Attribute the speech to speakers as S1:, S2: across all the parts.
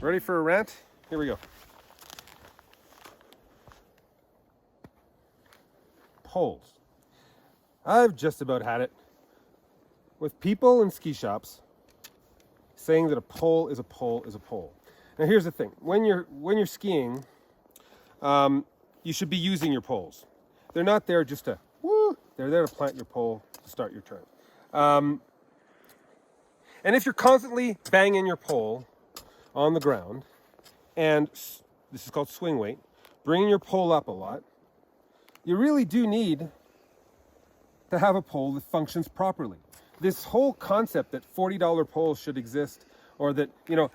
S1: Ready for a rant? Here we go. Poles. I've just about had it with people in ski shops saying that a pole is a pole is a pole. Now here's the thing: when you're skiing, you should be using your poles. They're not there just to woo. They're there to plant your pole to start your turn. And if you're constantly banging your pole on the ground, and this is called swing weight, bringing your pole up a lot, you really do need to have a pole that functions properly. This whole concept that $40 poles should exist, or that,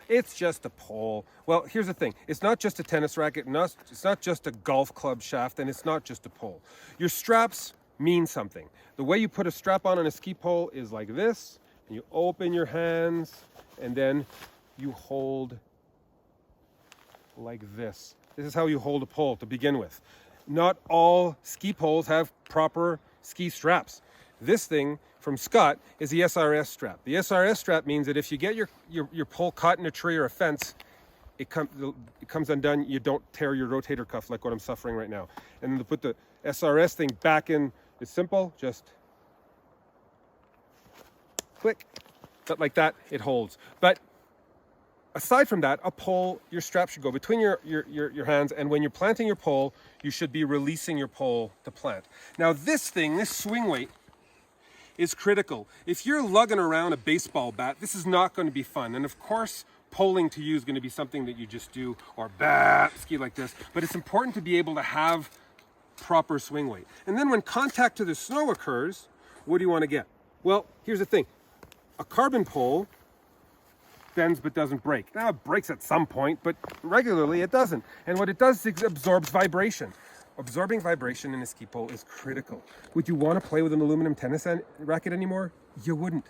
S1: it's just a pole. Well, here's the thing. It's not just a tennis racket, it's not just a golf club shaft, and it's not just a pole. Your straps mean something. The way you put a strap on a ski pole is like this, and you open your hands, and then you hold like this. This is how you hold a pole to begin with. Not all ski poles have proper ski straps. This thing from Scott is the SRS strap. The SRS strap means that if you get your pole caught in a tree or a fence, it comes undone. You don't tear your rotator cuff like what I'm suffering right now. And then to put the SRS thing back in is simple. Just click. But like that, it holds. But aside from that, a pole, your strap should go between your hands, and when you're planting your pole, you should be releasing your pole to plant. Now this swing weight, is critical. If you're lugging around a baseball bat, this is not going to be fun. And of course, poling to you is going to be something that you just do, or ski like this. But it's important to be able to have proper swing weight. And then when contact to the snow occurs, what do you want to get? Well, here's the thing. A carbon pole bends but doesn't break. Now it breaks at some point, but regularly it doesn't. And what it does is it absorbs vibration. Absorbing vibration in a ski pole is critical. Would you want to play with an aluminum tennis racket anymore? You wouldn't.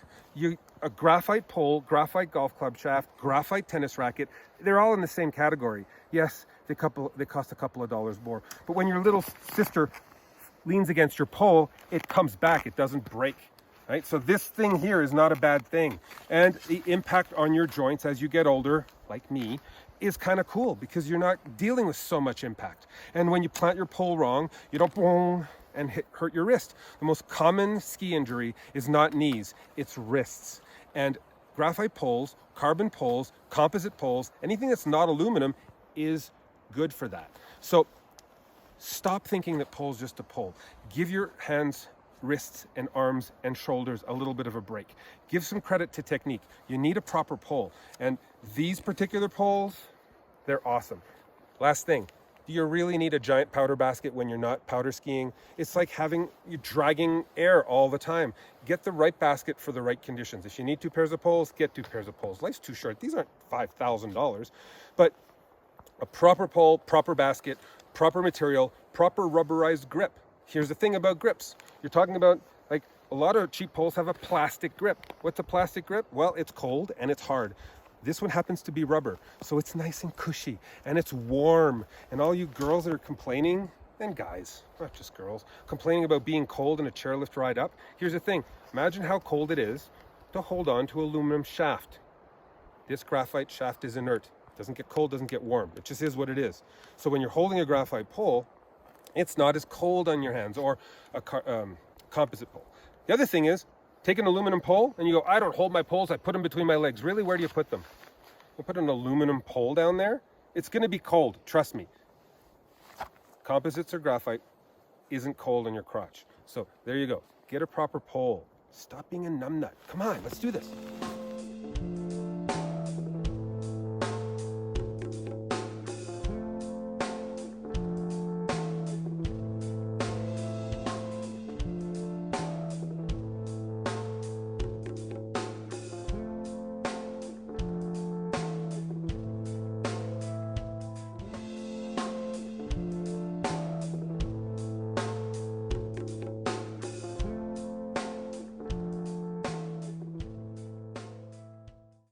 S1: A graphite pole, graphite golf club shaft, graphite tennis racket, they're all in the same category. Yes, they cost a couple of dollars more. But when your little sister leans against your pole, it comes back. It doesn't break. Right? So this thing here is not a bad thing. And the impact on your joints as you get older, like me, is kind of cool because you're not dealing with so much impact. And when you plant your pole wrong, you don't boom and hurt your wrist. The most common ski injury is not knees, it's wrists. And graphite poles, carbon poles, composite poles, anything that's not aluminum is good for that. So stop thinking that pole's just a pole. Give your hands, wrists and arms and shoulders a little bit of a break. Give some credit to technique. You need a proper pole. And these particular poles, they're awesome. Last thing, do you really need a giant powder basket when you're not powder skiing? It's like you're dragging air all the time. Get the right basket for the right conditions. If you need 2 pairs of poles, get 2 pairs of poles. Life's too short. These aren't $5,000, but a proper pole, proper basket, proper material, proper rubberized grip. Here's the thing about grips. You're talking about, like, a lot of cheap poles have a plastic grip. What's a plastic grip? Well, it's cold and it's hard. This one happens to be rubber, so it's nice and cushy and it's warm. And all you girls that are complaining, and guys, not just girls, complaining about being cold in a chairlift ride up, here's the thing. Imagine how cold it is to hold on to an aluminum shaft. This graphite shaft is inert. It doesn't get cold, doesn't get warm. It just is what it is. So when you're holding a graphite pole, it's not as cold on your hands, or a composite pole. The other thing is, take an aluminum pole and you go, I don't hold my poles, I put them between my legs. Really, where do you put them? You put an aluminum pole down there, it's going to be cold, trust me. Composites or graphite isn't cold in your crotch. So there you go. Get a proper pole. Stop being a numbnut. Come on, let's do this.